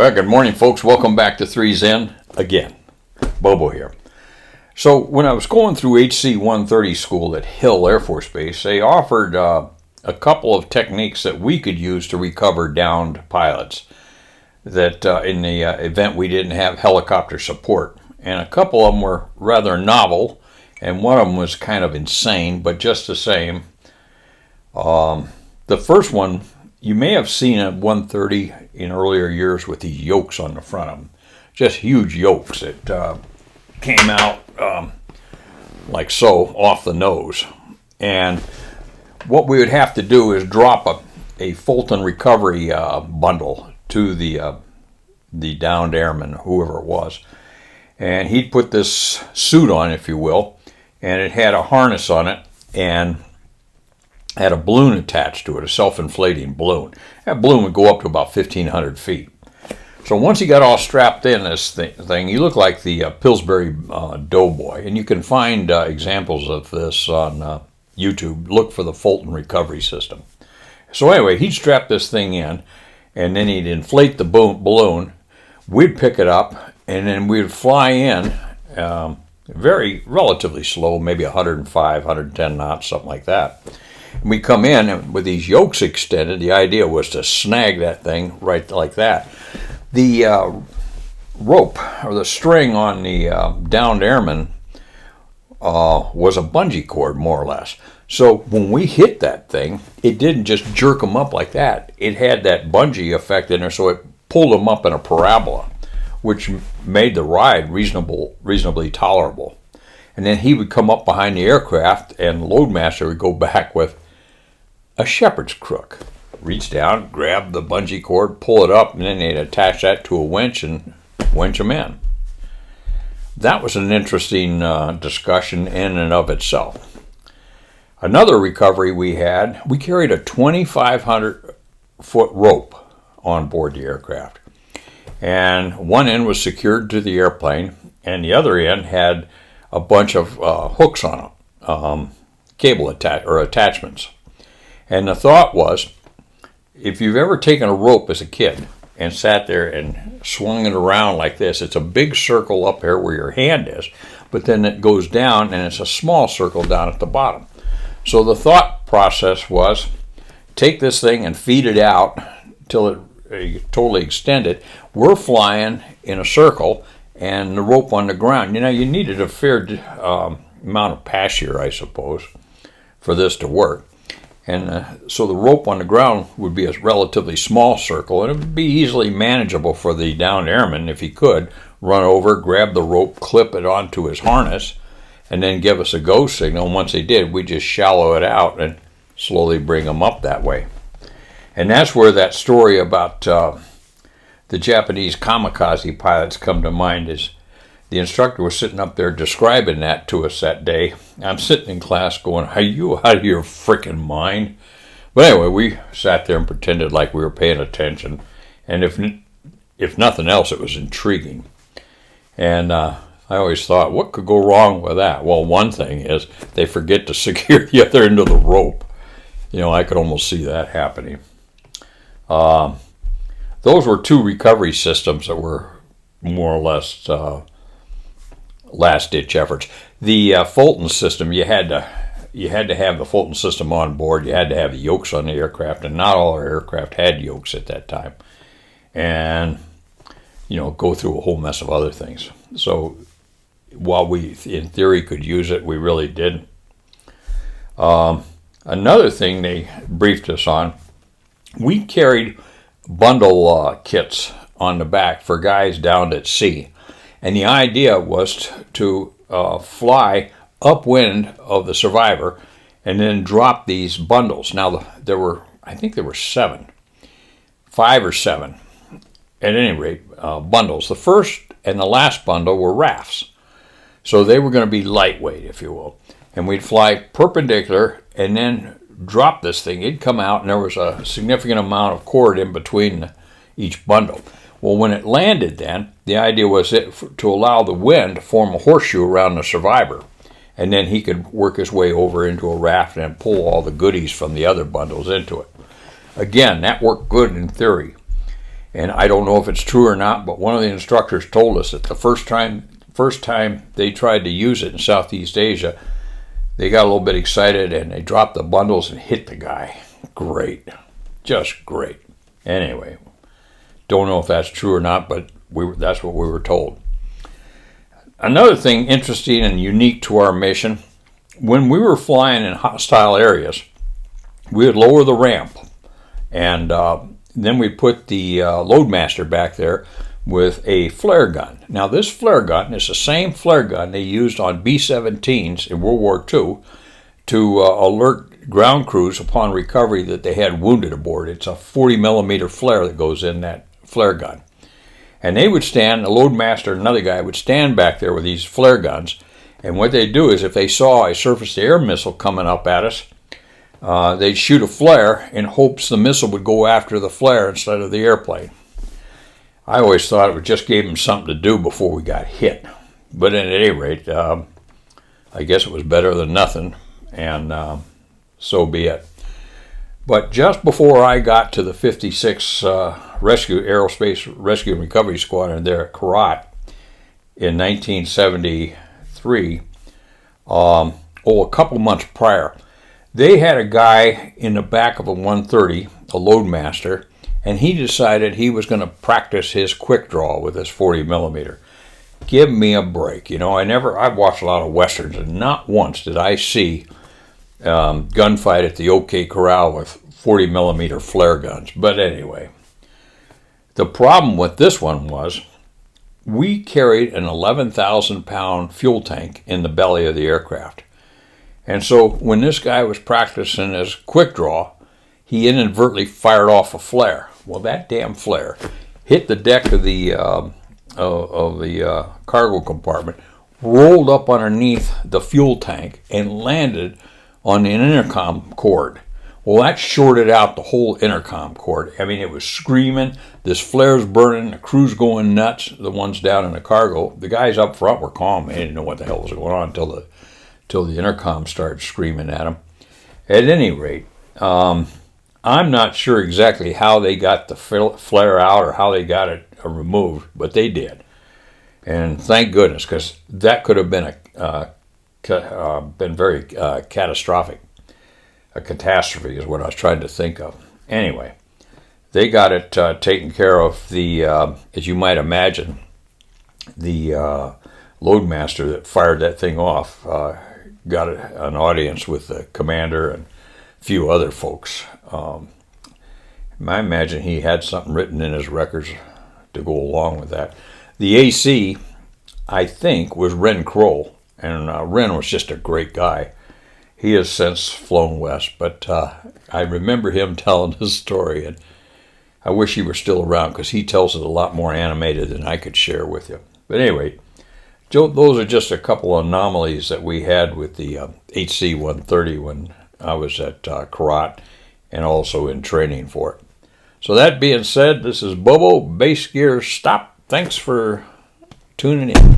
Well, good morning, folks. Welcome back to 3 Zen again. Bobo here. So when I was going through HC 130 school at Hill Air Force Base, they offered a couple of techniques that we could use to recover downed pilots. That in the event we didn't have helicopter support. And a couple of them were rather novel, and one of them was kind of insane, but just the same. The first one, you may have seen at 130 in earlier years with these yokes on the front of them. Just huge yokes that came out like so off the nose. And what we would have to do is drop a Fulton Recovery bundle to the downed airman, whoever it was. And he'd put this suit on, if you will, and it had a harness on it and had a balloon attached to it, a self-inflating balloon. That balloon would go up to about 1,500 feet. So once he got all strapped in this thing, he looked like the Pillsbury Doughboy. And you can find examples of this on YouTube. Look for the Fulton Recovery system. So anyway, he'd strap this thing in, and then he'd inflate the balloon. We'd pick it up, and then we'd fly in very relatively slow, maybe 105, 110 knots, something like that. We come in and with these yokes extended. The idea was to snag that thing right like that. The rope or the string on the downed airman was a bungee cord, more or less. So when we hit that thing, it didn't just jerk them up like that. It had that bungee effect in there, so it pulled them up in a parabola, which made the ride reasonably tolerable. And then he would come up behind the aircraft, and the loadmaster would go back with a shepherd's crook. Reach down, grab the bungee cord, pull it up, and then they'd attach that to a winch and winch them in. That was an interesting discussion in and of itself. Another recovery we carried a 2,500-foot rope on board the aircraft. And one end was secured to the airplane, and the other end had a bunch of hooks on it, cable attachments. And the thought was, if you've ever taken a rope as a kid and sat there and swung it around like this, it's a big circle up here where your hand is, but then it goes down and it's a small circle down at the bottom. So the thought process was, take this thing and feed it out until it totally extended. We're flying in a circle and the rope on the ground. You know, you needed a fair amount of passure, I suppose, for this to work. And so the rope on the ground would be a relatively small circle, and it would be easily manageable for the downed airman if he could run over, grab the rope, clip it onto his harness, and then give us a go signal. And once they did, we just shallow it out and slowly bring them up that way. And that's where that story about the Japanese kamikaze pilots come to mind. Is the instructor was sitting up there describing that to us that day. I'm sitting in class going, are you out of your frickin' mind? But anyway, we sat there and pretended like we were paying attention. And if nothing else, it was intriguing. And I always thought, what could go wrong with that? Well, one thing is they forget to secure the other end of the rope. You know, I could almost see that happening. Those were two recovery systems that were more or less last-ditch efforts. The Fulton system, you had to have the Fulton system on board. You had to have the yokes on the aircraft, and not all our aircraft had yokes at that time. And, you know, go through a whole mess of other things. So while we, in theory, could use it, we really didn't. Another thing they briefed us on, we carried bundle kits on the back for guys down at sea. And the idea was to fly upwind of the survivor and then drop these bundles. Now, I think there were 5 or 7, at any rate, bundles. The first and the last bundle were rafts. So they were going to be lightweight, if you will. And we'd fly perpendicular and then drop this thing. It'd come out, and there was a significant amount of cord in between each bundle. Well, when it landed then, the idea was to allow the wind to form a horseshoe around the survivor. And then he could work his way over into a raft and pull all the goodies from the other bundles into it. Again, that worked good in theory. And I don't know if it's true or not, but one of the instructors told us that the first time they tried to use it in Southeast Asia, they got a little bit excited and they dropped the bundles and hit the guy. Great. Just great. Anyway, don't know if that's true or not, but that's what we were told. Another thing interesting and unique to our mission, when we were flying in hostile areas, we would lower the ramp, and then we put the loadmaster back there with a flare gun. Now this flare gun is the same flare gun they used on B-17s in World War II to alert ground crews upon recovery that they had wounded aboard. It's a 40 millimeter flare that goes in that flare gun. And they would stand, the loadmaster and another guy would stand back there with these flare guns, and what they'd do is if they saw a surface-to-air missile coming up at us, they'd shoot a flare in hopes the missile would go after the flare instead of the airplane. I always thought it just gave them something to do before we got hit. But at any rate, I guess it was better than nothing, and so be it. But just before I got to the 56 Aerospace Rescue and Recovery Squadron there at Korat in 1973, a couple months prior, they had a guy in the back of a 130, a loadmaster, and he decided he was going to practice his quick draw with his 40 millimeter. Give me a break. You know, I've watched a lot of Westerns, and not once did I see gunfight at the OK Corral with 40 millimeter flare guns. But anyway, the problem with this one was we carried an 11,000 pound fuel tank in the belly of the aircraft. And so when this guy was practicing his quick draw, he inadvertently fired off a flare. Well, that damn flare hit the deck of the cargo compartment, rolled up underneath the fuel tank, and landed on an intercom cord. Well, that shorted out the whole intercom cord. I mean, it was screaming. This flare's burning. The crew's going nuts. The ones down in the cargo. The guys up front were calm. They didn't know what the hell was going on until the intercom started screaming at them. At any rate, I'm not sure exactly how they got the flare out or how they got it removed, but they did. And thank goodness, because that could have been been very catastrophic. A catastrophe is what I was trying to think of. Anyway, they got it taken care of. The as you might imagine, the loadmaster that fired that thing off got an audience with the commander and a few other folks. I imagine he had something written in his records to go along with that. The AC, I think, was Ren Kroll, and Ren was just a great guy. He has since flown west, but I remember him telling his story, and I wish he were still around because he tells it a lot more animated than I could share with you. But anyway, Joe, those are just a couple of anomalies that we had with the HC-130 when I was at Korat and also in training for it. So that being said, this is Bobo, Base Gear Stop. Thanks for tuning in.